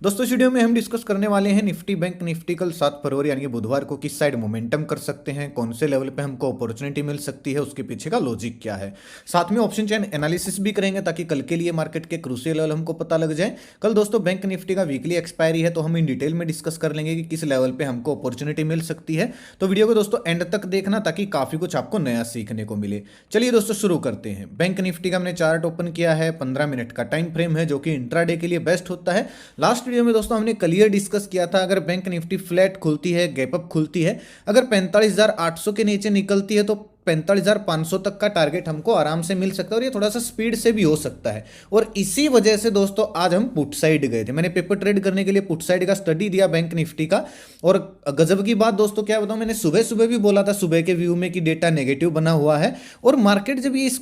दोस्तों इस वीडियो में हम डिस्कस करने वाले हैं निफ्टी बैंक निफ्टी कल 7 फरवरी यानी कि बुधवार को किस साइड मोमेंटम कर सकते हैं, कौन से लेवल पे हमको अपॉर्चुनिटी मिल सकती है, उसके पीछे का लॉजिक क्या है। साथ में ऑप्शन चेन एनालिसिस भी करेंगे ताकि कल के लिए मार्केट के क्रूशियल लेवल हमको पता लग जाए। कल दोस्तों बैंक निफ्टी का वीकली एक्सपायरी है तो हम इन डिटेल में डिस्कस कर लेंगे कि किस लेवल पर हमको अपॉर्चुनिटी मिल सकती है। तो वीडियो को दोस्तों एंड तक देखना ताकि काफी कुछ आपको नया सीखने को मिले। चलिए दोस्तों शुरू करते हैं। बैंक निफ्टी का हमने चार्ट ओपन किया है, 15 मिनट का टाइम फ्रेम है जो कि इंट्राडे के लिए बेस्ट होता है। लास्ट वीडियो में दोस्तों हमने क्लियर डिस्कस किया था, अगर बैंक निफ्टी फ्लैट खुलती है, गैप अप खुलती है, अगर 45,800 के नीचे निकलती है तो 45,500 तक का टारगेट हमको आराम से मिल सकता है और ये थोड़ा सा स्पीड से भी हो सकता है। और इसी वजह से दोस्तों आज हम पुट साइड गए थे। मैंने पेपर ट्रेड करने के लिए पुट साइड का स्टडी दिया बैंक निफ्टी का। और गजब की बात दोस्तों क्या बताऊं, मैंने सुबह सुबह भी बोला था सुबह के व्यू में कि डेटा नेगेटिव बना हुआ है और मार्केट जब ये इस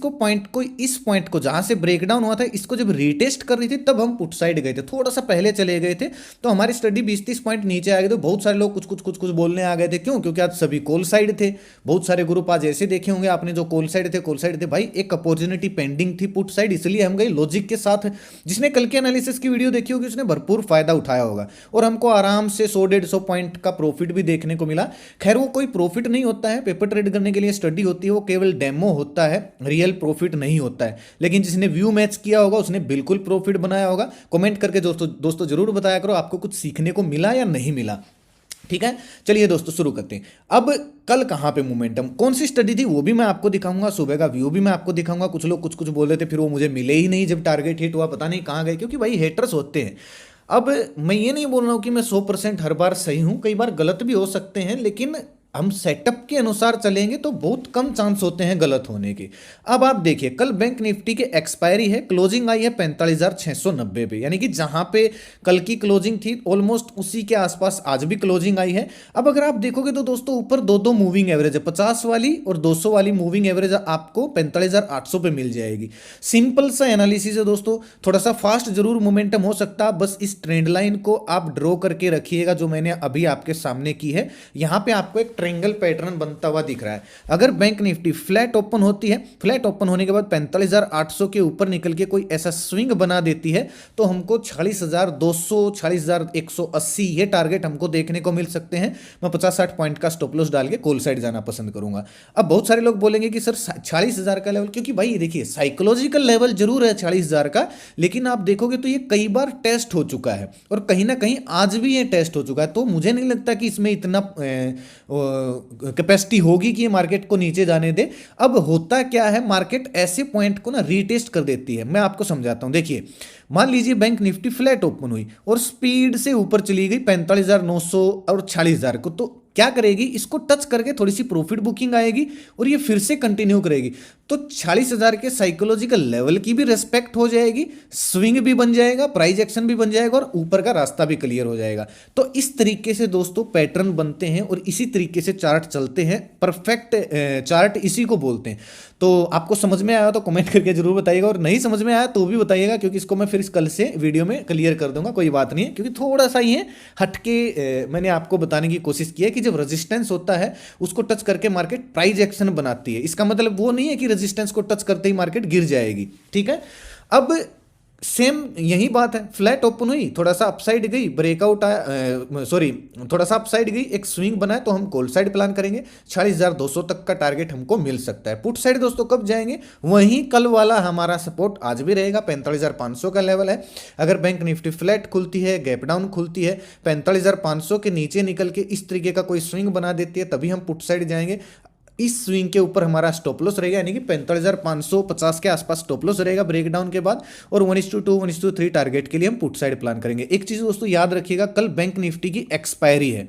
पॉइंट को जहां से ब्रेकडाउन हुआ था इसको जब रिटेस्ट कर रही थी तब हम पुट साइड गए थे। थोड़ा सा पहले चले गए थे तो हमारी स्टडी 20-30 पॉइंट नीचे आ गए थे। बहुत सारे लोग कुछ बोलने आ गए थे। क्यों? क्योंकि आज सभी कॉल साइड थे। बहुत सारे ग्रुप आज ऐसे देखे होंगे आपने जो कॉल साइड थे भाई, एक अपॉर्चुनिटी पेंडिंग थी पुट साइड, इसलिए हम गए लॉजिक के साथ। जिसने कल के एनालिसिस की वीडियो देखी होगी उसने भरपूर फायदा उठाया होगा और हमको आराम से 100-150 पॉइंट का प्रॉफिट भी देखने को मिला। खैर वो कोई प्रॉफिट नहीं होता है, पेपर ट्रेड करने के लिए स्टडी होती है, वो केवल डेमो होता है, रियल प्रॉफिट नहीं होता है। लेकिन जिसने व्यू मैच किया होगा उसने बिल्कुल प्रॉफिट बनाया होगा। कमेंट करके दोस्तों जरूर बताया करो आपको कुछ सीखने को मिला या नहीं मिला। ठीक है, चलिए दोस्तों शुरू करते हैं। अब कल कहां पे मोमेंटम, कौन सी स्टडी थी वो भी मैं आपको दिखाऊंगा, सुबह का व्यू भी मैं आपको दिखाऊंगा। कुछ लोग कुछ बोल रहे थे फिर वो मुझे मिले ही नहीं, जब टारगेट हिट हुआ पता नहीं कहां गए, क्योंकि भाई हेटर्स होते हैं। अब मैं ये नहीं बोल रहा हूं कि मैं 100% हर बार सही हूं, कई बार गलत भी हो सकते हैं, लेकिन हम सेटअप के अनुसार चलेंगे तो बहुत कम चांस होते हैं गलत होने के। अब आप देखिए कल बैंक निफ्टी के एक्सपायरी है, क्लोजिंग आई है 45,690 पे, यानी कि जहां पे कल की क्लोजिंग थी ऑलमोस्ट उसी के आसपास आज भी क्लोजिंग आई है। अब अगर आप देखोगे तो दोस्तों ऊपर दो मूविंग एवरेज है, 50 वाली और 200 वाली मूविंग एवरेज आपको 45,800 पे मिल जाएगी। सिंपल सा एनालिसिस है दोस्तों, थोड़ा सा फास्ट जरूर मोमेंटम हो सकता है, बस इस ट्रेंड लाइन को आप ड्रॉ करके रखिएगा जो मैंने अभी आपके सामने की है। यहां पे आपको एक ट्रायंगल पैटर्न बनता हुआ दिख रहा है। अगर बैंक निफ्टी फ्लैट ओपन होती है, फ्लैट ओपन होने के बाद 45,800 के ऊपर निकल के कोई ऐसा स्विंग बना देती है तो हमको 46,200 46,180 ये टारगेट हमको देखने को मिल सकते हैं। मैं 50-60 पॉइंट का स्टॉप लॉस डाल के कॉल साइड जाना पसंद करूंगा। अब बहुत सारे लोग बोलेंगे कि सर 46,000 का लेवल, क्योंकि भाई देखिए साइकोलॉजिकल लेवल जरूर है 46,000 का, लेकिन आप देखोगे तो ये कई बार टेस्ट हो चुका है और कहीं ना कहीं आज भी ये टेस्ट हो चुका है। तो मुझे नहीं लगता कि इसमें इतना कैपेसिटी होगी कि ये मार्केट को नीचे जाने दे। अब होता क्या है, मार्केट ऐसे पॉइंट को ना रीटेस्ट कर देती है। मैं आपको समझाता हूं, देखिए मान लीजिए बैंक निफ्टी फ्लैट ओपन हुई और स्पीड से ऊपर चली गई 45,900 और 46,000 को, तो क्या करेगी, इसको टच करके थोड़ी सी प्रॉफिट बुकिंग आएगी और ये फिर से कंटिन्यू करेगी तो 46,000 के साइकोलॉजिकल लेवल की भी रेस्पेक्ट हो जाएगी, स्विंग भी बन जाएगा, प्राइस एक्शन भी बन जाएगा और ऊपर का रास्ता भी क्लियर हो जाएगा। तो इस तरीके से दोस्तों पैटर्न बनते हैं और इसी तरीके से चार्ट चलते हैं। परफेक्ट चार्ट इसी को बोलते हैं। तो आपको समझ में आया तो कमेंट करके जरूर बताइएगा और नहीं समझ में आया तो भी बताइएगा, क्योंकि इसको मैं फिर कल से वीडियो में क्लियर कर दूंगा, कोई बात नहीं है। क्योंकि थोड़ा सा ही है हटके मैंने आपको बताने की कोशिश की है कि जब रेजिस्टेंस होता है उसको टच करके मार्केट प्राइस एक्शन बनाती है। इसका मतलब वो नहीं है कि रेजिस्टेंस को टच करते ही मार्केट गिर जाएगी। ठीक है, अब सेम यही बात है, फ्लैट ओपन हुई, थोड़ा सा अपसाइड गई, ब्रेकआउट आया, थोड़ा सा अपसाइड गई, एक स्विंग बनाए तो हम कॉल साइड प्लान करेंगे। 46,200 तक का टारगेट हमको मिल सकता है। पुट साइड दोस्तों कब जाएंगे, वहीं कल वाला हमारा सपोर्ट आज भी रहेगा, 45,500 का लेवल है। अगर बैंक निफ्टी फ्लैट खुलती है, गैप डाउन खुलती है, 45,500 के नीचे निकल के इस तरीके का कोई स्विंग बना देती है तभी हम पुट साइड जाएंगे। इस स्विंग के ऊपर हमारा स्टॉप लॉस रहेगा, यानी कि 45,550 के आसपास स्टॉप लॉस रहेगा ब्रेकडाउन के बाद, और 1:2 1:3 टारगेट के लिए हम पुट साइड प्लान करेंगे। एक चीज दोस्तों याद रखिएगा, कल बैंक निफ्टी की एक्सपायरी है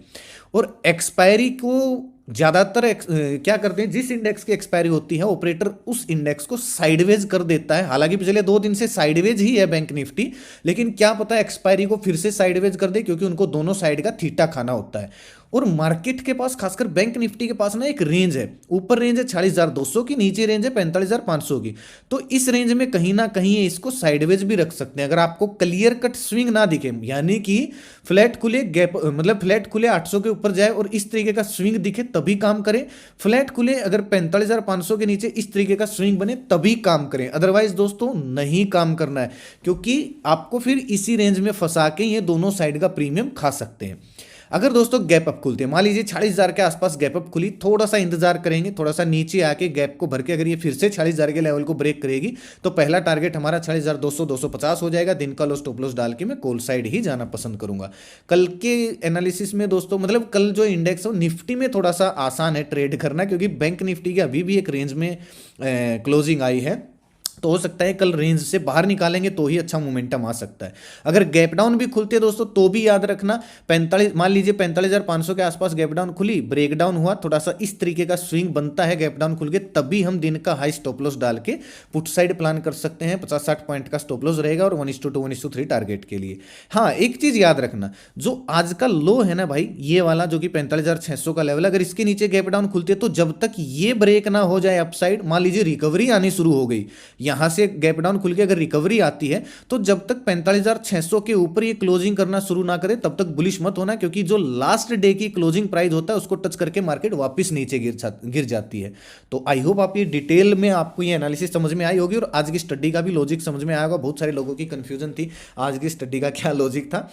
और एक्सपायरी को ज्यादातर क्या करते हैं, जिस इंडेक्स की एक्सपायरी होती है ऑपरेटर उस इंडेक्स को साइडवेज कर देता है। हालांकि पिछले 2 दिन से साइडवेज ही है बैंक निफ्टी, लेकिन क्या पता एक्सपायरी को फिर से साइडवेज कर दे, क्योंकि उनको दोनों साइड का थीटा खाना होता है। और मार्केट के पास खासकर बैंक निफ्टी के पास ना एक रेंज है, ऊपर रेंज है 46,200 की, नीचे रेंज है 45,500 की। तो इस रेंज में कहीं ना कहीं इसको साइडवेज भी रख सकते हैं अगर आपको क्लियर कट स्विंग ना दिखे, यानी कि फ्लैट खुले गैप, मतलब फ्लैट खुले 800 के ऊपर जाए और इस तरीके का स्विंग दिखे तभी काम करें। फ्लैट खुले अगर 45,500 के नीचे इस तरीके का स्विंग बने तभी काम करें, अदरवाइज दोस्तों नहीं काम करना है, क्योंकि आपको फिर इसी रेंज में फंसा के ये दोनों साइड का प्रीमियम खा सकते हैं। अगर दोस्तों गैप अप खुलते हैं, मान लीजिए 46,000 के आसपास गैप अप खुली, थोड़ा सा इंतजार करेंगे, थोड़ा सा नीचे आके गैप को भर के अगर ये फिर से 46,000 के लेवल को ब्रेक करेगी तो पहला टारगेट हमारा 46,200 250 हो जाएगा। दिन का लो स्टॉप लॉस डाल के मैं कॉल साइड ही जाना पसंद करूंगा। कल के एनालिसिस में दोस्तों, मतलब कल जो इंडेक्स हो निफ्टी में थोड़ा सा आसान है ट्रेड करना, क्योंकि बैंक निफ्टी की अभी भी एक रेंज में क्लोजिंग आई है, तो हो सकता है कल रेंज से बाहर निकालेंगे तो ही अच्छा मोमेंटम आ सकता है। अगर गैप डाउन भी खुलते हैं दोस्तों तो भी याद रखना 45, मान लीजिए 45,500 के आसपास गैप डाउन खुली, ब्रेक डाउन हुआ, थोड़ा सा इस तरीके का स्विंग बनता है गैप डाउन खुल के, तभी हम दिन का हाई स्टॉप लॉस डाल के पुट साइड प्लान कर सकते हैं। 50-60 पॉइंट का स्टॉप लॉस रहेगा और 1:2 1:3 टारगेट के लिए। हाँ, एक चीज याद रखना, जो आज का लो है ना भाई, ये वाला जो कि 45,600 का लेवल, अगर इसके नीचे गैप डाउन खुलती है तो जब तक ये ब्रेक ना हो जाए अपसाइड, मान लीजिए रिकवरी आनी शुरू हो गई, यहां से गैप डाउन खुल के अगर रिकवरी आती है तो जब तक 45,600 के ऊपर ये क्लोजिंग करना शुरू ना करे तब तक बुलिश मत होना, क्योंकि जो लास्ट डे की क्लोजिंग प्राइस होता है उसको टच करके मार्केट वापस नीचे गिर जाती है। तो आई होप आप ये डिटेल में आपको ये एनालिसिस समझ में आई होगी और आज की स्टडी का भी लॉजिक समझ में आया होगा। बहुत सारे लोगों की कंफ्यूजन थी आज की स्टडी का क्या लॉजिक था।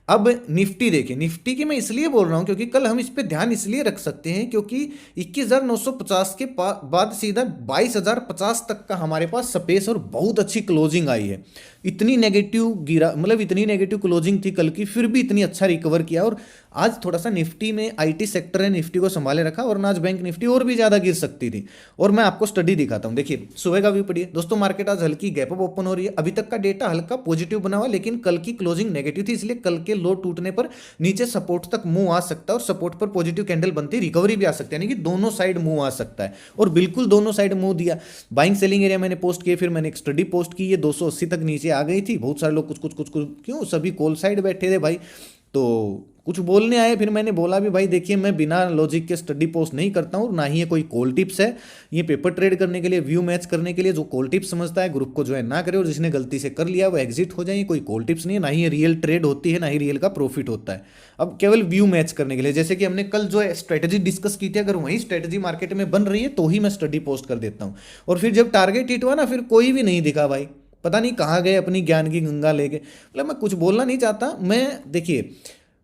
अब निफ्टी देखिए, निफ्टी की मैं इसलिए बोल रहा हूं क्योंकि कल हम इस पे ध्यान इसलिए रख सकते हैं क्योंकि 21,950 के बाद सीधा 22,050 तक का हमारे पास स्पेस और बहुत अच्छी क्लोजिंग आई है। इतनी नेगेटिव गिरा, मतलब इतनी नेगेटिव क्लोजिंग थी कल की, फिर भी इतनी अच्छा रिकवर किया। और आज थोड़ा सा निफ्टी में आईटी सेक्टर ने निफ्टी को संभाले रखा, वरना आज बैंक निफ्टी और भी ज्यादा गिर सकती थी। और मैं आपको स्टडी दिखाता हूं, देखिए सुबह का व्यू पढ़िए दोस्तों। मार्केट आज हल्की गैप अप ओपन हो रही है, अभी तक का डेटा हल्का पॉजिटिव बना हुआ, लेकिन कल की क्लोजिंग नेगेटिव थी, इसलिए कल के लो टूटने पर नीचे सपोर्ट तक मूव आ सकता है और सपोर्ट पर पॉजिटिव कैंडल बनती रिकवरी भी आ सकती है, यानी कि दोनों साइड मूव आ सकता है। और बिल्कुल दोनों साइड मूव दिया। बाइंग सेलिंग एरिया मैंने पोस्ट किए, फिर मैंने एक स्टडी पोस्ट की, ये 280 तक नीचे आ गई थी। बहुत सारे लोग कुछ क्यों, सभी कॉल साइड बैठे थे भाई, तो कुछ बोलने आए, फिर मैंने बोला भी भाई देखिए मैं बिना लॉजिक के स्टडी पोस्ट नहीं करता हूँ, ना ही ये कोई कॉल टिप्स है। ये पेपर ट्रेड करने के लिए, व्यू मैच करने के लिए, जो कॉल टिप्स समझता है ग्रुप को ज्वाइन ना करे और जिसने गलती से कर लिया वो एग्जिट हो जाए। कोई कॉल टिप्स नहीं है, ना ही ये रियल ट्रेड होती है, ना ही रियल का प्रॉफिट होता है। अब केवल व्यू मैच करने के लिए, जैसे कि हमने कल जो स्ट्रेटेजी डिस्कस की थी, अगर वही स्ट्रेटेजी मार्केट में बन रही है तो ही मैं स्टडी पोस्ट कर देता हूँ। और फिर जब टारगेट हिट हुआ ना, फिर कोई भी नहीं दिखा भाई, पता नहीं कहाँ गए अपनी ज्ञान की गंगा लेके। मतलब मैं कुछ बोलना नहीं चाहता, मैं देखिए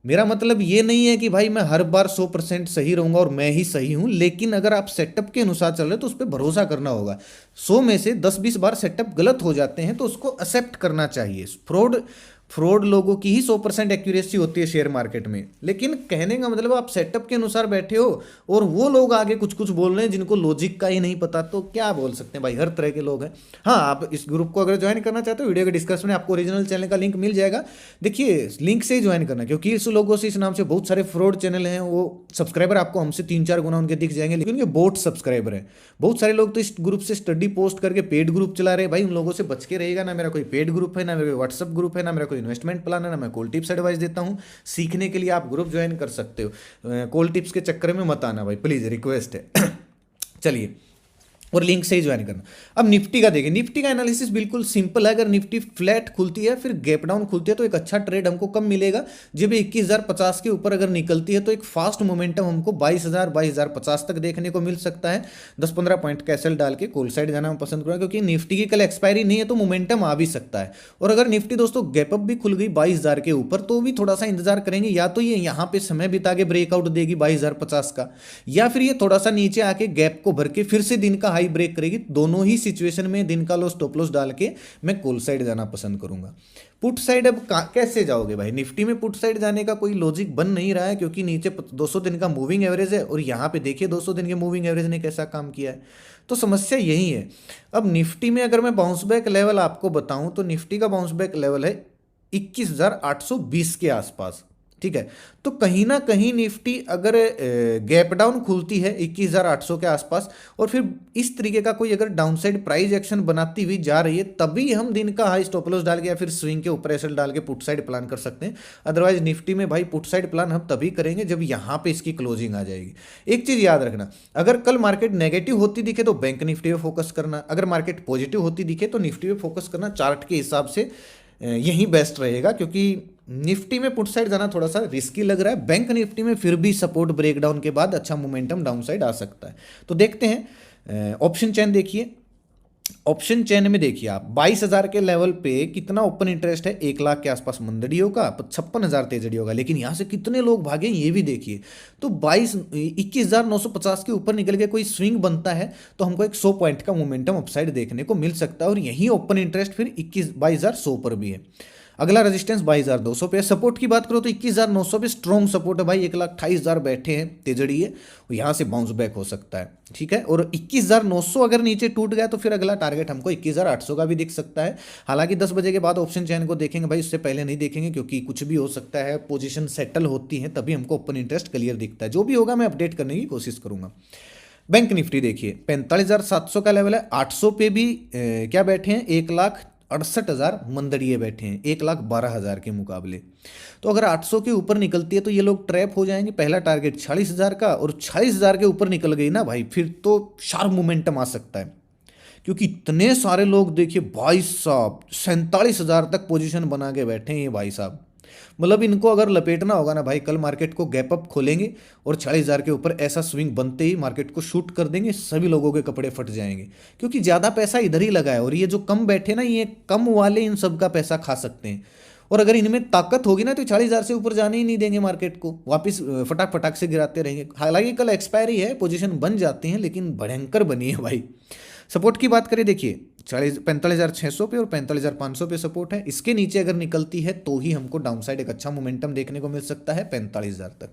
मेरा मतलब ये नहीं है कि भाई मैं हर बार 100% सही रहूंगा और मैं ही सही हूं, लेकिन अगर आप सेटअप के अनुसार चल रहे तो उस पर भरोसा करना होगा। 100 में से 10-20 बार सेटअप गलत हो जाते हैं तो उसको एक्सेप्ट करना चाहिए। फ्रॉड लोगों की ही 100% एक्यूरेसी होती है शेयर मार्केट में, लेकिन कहने का मतलब आप सेटअप के अनुसार बैठे हो और वो लोग आगे कुछ कुछ बोल रहे हैं जिनको लॉजिक का ही नहीं पता, तो क्या बोल सकते हैं भाई, हर तरह के लोग हैं। हाँ, आप इस ग्रुप को अगर ज्वाइन करना चाहते हो, वीडियो के डिस्क्रिप्शन में आपको ओरिजिनल चैनल का लिंक मिल जाएगा। देखिए लिंक से ही ज्वाइन करना, क्योंकि इस लोगों से, इस नाम से बहुत सारे फ्रॉड चैनल हैं, वो सब्सक्राइबर आपको हमसे 3-4 गुना उनके दिख जाएंगे, लेकिन ये बोट सब्सक्राइबर है। बहुत सारे लोग तो इस ग्रुप से स्टडी पोस्ट करके पेड ग्रुप चला रहे हैं, भाई उन लोगों से बच के रहेगा। ना मेरा कोई पेड ग्रुप है, ना मेरा कोई व्हाट्सअप ग्रुप है, ना मेरा कोई इन्वेस्टमेंट प्लान है, ना मैं कॉल टिप्स एडवाइस देता हूं। सीखने के लिए आप ग्रुप ज्वाइन कर सकते हो, कॉल टिप्स के चक्कर में मत आना भाई, प्लीज रिक्वेस्ट है। चलिए, और लिंक से ही ज्वाइन करना। अब निफ्टी का देखिए, निफ्टी का एनालिसिस बिल्कुल सिंपल है। अगर निफ्टी फ्लैट खुलती है फिर गैप डाउन खुलती है तो एक अच्छा ट्रेड हमको कब मिलेगा, जब 21,050 के ऊपर अगर निकलती है तो एक फास्ट मोमेंटम हमको 22,000 22,050 तक देखने को मिल सकता है। 10-15 पॉइंट कैसल डाल के कॉल साइड जाना मैं पसंद करूँगा, क्योंकि निफ्टी की कल एक्सपायरी नहीं है तो मोमेंटम आ भी सकता है। और अगर निफ्टी दोस्तों गैप अप भी खुल गई 22,000 के ऊपर तो भी थोड़ा सा इंतजार करेंगे, या तो ये यहाँ पे समय बिता के ब्रेकआउट देगी 22,050 का, या फिर ये थोड़ा सा नीचे आके गैप को भर के फिर से दिन का हाई ब्रेक करेगी। दोनों ही सिचुएशन में दिन का लो स्टॉप लॉस डाल के मैं कॉल साइड जाना पसंद करूंगा। पुट साइड अब कैसे जाओगे भाई, निफ्टी में पुट साइड जाने का कोई लॉजिक बन नहीं रहा है, क्योंकि नीचे 200 दिन का मूविंग एवरेज है और यहाँ पे देखिए 200 दिन के मूविंग एवरेज ने कैसा काम किया है। तो समस्या यही है। अब निफ्टी में अगर मैं बाउंस बैक लेवल आपको बताऊं तो निफ्टी का बाउंस बैक लेवल है 21,820 के आसपास। ठीक है। तो कहीं ना कहीं निफ्टी अगर गैप डाउन खुलती है 21,800 के आसपास और फिर इस तरीके का कोई अगर डाउनसाइड प्राइस एक्शन बनाती हुई जा रही है, तभी हम दिन का हाई स्टॉप लॉस डाल के या फिर स्विंग के ऊपर एसएल डाल के पुट साइड प्लान कर सकते हैं। अदरवाइज निफ्टी में भाई पुट साइड प्लान हम तभी करेंगे जब यहाँ पे इसकी क्लोजिंग आ जाएगी। एक चीज याद रखना, अगर कल मार्केट नेगेटिव होती दिखे तो बैंक निफ्टी पे फोकस करना, अगर मार्केट पॉजिटिव होती दिखे तो निफ्टी पे फोकस करना। चार्ट के हिसाब से यही बेस्ट रहेगा, क्योंकि निफ्टी में पुट साइड जाना थोड़ा सा रिस्की लग रहा है। बैंक निफ्टी में फिर भी सपोर्ट ब्रेकडाउन के बाद अच्छा मोमेंटम डाउन साइड आ सकता है। तो देखते हैं ऑप्शन चेन देखिए। ऑप्शन चेन में देखिए आप 22,000 के लेवल पे कितना ओपन इंटरेस्ट है, 1 लाख के आसपास मंदड़ियों का, 56,000 तेजड़ियों का, लेकिन यहाँ से कितने लोग भागे ये भी देखिए। तो 21,950 के ऊपर निकल के कोई स्विंग बनता है तो हमको एक 100 पॉइंट का मोमेंटम अपसाइड देखने को मिल सकता है, और यही ओपन इंटरेस्ट फिर 22,100 पर भी है। अगला रेजिस्टेंस 22,200 पे है। सपोर्ट की बात करो तो 21,900 पे स्ट्रॉन्ग सपोर्ट है भाई, 1,28,000 बैठे हैं तेजड़ी है, यहाँ से बाउंस बैक हो सकता है। ठीक है, और 21,900 अगर नीचे टूट गया तो फिर अगला टारगेट हमको 21,800 का भी दिख सकता है। हालांकि 10 बजे के बाद ऑप्शन चैन को देखेंगे भाई, उससे पहले नहीं देखेंगे, क्योंकि कुछ भी हो सकता है। पोजीशन सेटल होती है तभी हमको ओपन इंटरेस्ट क्लियर दिखता है। जो भी होगा मैं अपडेट करने की कोशिश करूंगा। बैंक निफ्टी देखिए 45,700 का लेवल है, 800 पे भी क्या बैठे हैं, 1,68,000 मंदड़िए बैठे हैं 1,12,000 के मुकाबले। तो अगर 800 के ऊपर निकलती है तो ये लोग ट्रैप हो जाएंगे। पहला टारगेट 40,000 का, और 40,000 के ऊपर निकल गई ना भाई, फिर तो शार्प मोमेंटम आ सकता है, क्योंकि इतने सारे लोग देखिए भाई साहब 47,000 तक पोजीशन बना के बैठे हैं ये भाई साहब। मतलब इनको अगर लपेटना होगा ना भाई, कल मार्केट को गैप अप खोलेंगे और 40,000 के ऊपर ऐसा स्विंग बनते ही मार्केट को शूट कर देंगे, सभी लोगों के कपड़े फट जाएंगे, क्योंकि ज़्यादा पैसा इधर ही लगा है। और ये जो कम बैठे ना, ये कम वाले इन सब का पैसा खा सकते हैं, और अगर इनमें ताकत होगी ना तो 40,000 से ऊपर जाने ही नहीं देंगे मार्केट को, वापस फटाक फटाक से गिराते रहेंगे। हालांकि कल एक्सपायरी है, पोजीशन बन जाती हैं, लेकिन भयंकर बनी है भाई। सपोर्ट की बात करें देखिए 45,600 पे और 45,500 पे सपोर्ट है। इसके नीचे अगर निकलती है तो ही हमको डाउनसाइड एक अच्छा मोमेंटम देखने को मिल सकता है 45,000 तक।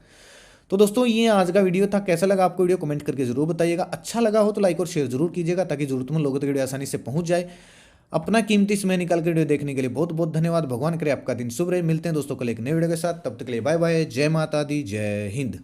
तो दोस्तों ये आज का वीडियो था। कैसा लगा आपको वीडियो कमेंट करके जरूर बताइएगा। अच्छा लगा हो तो लाइक और शेयर जरूर कीजिएगा, ताकि जरूरतमंद लोगों तक वीडियो आसानी से पहुंच जाए। अपना कीमती समय निकाल के वीडियो देखने के लिए बहुत बहुत धन्यवाद। भगवान करे आपका दिन शुभ रहे। मिलते हैं दोस्तों कल एक नए वीडियो के साथ, तब तक के लिए बाय बाय। जय माता दी, जय हिंद।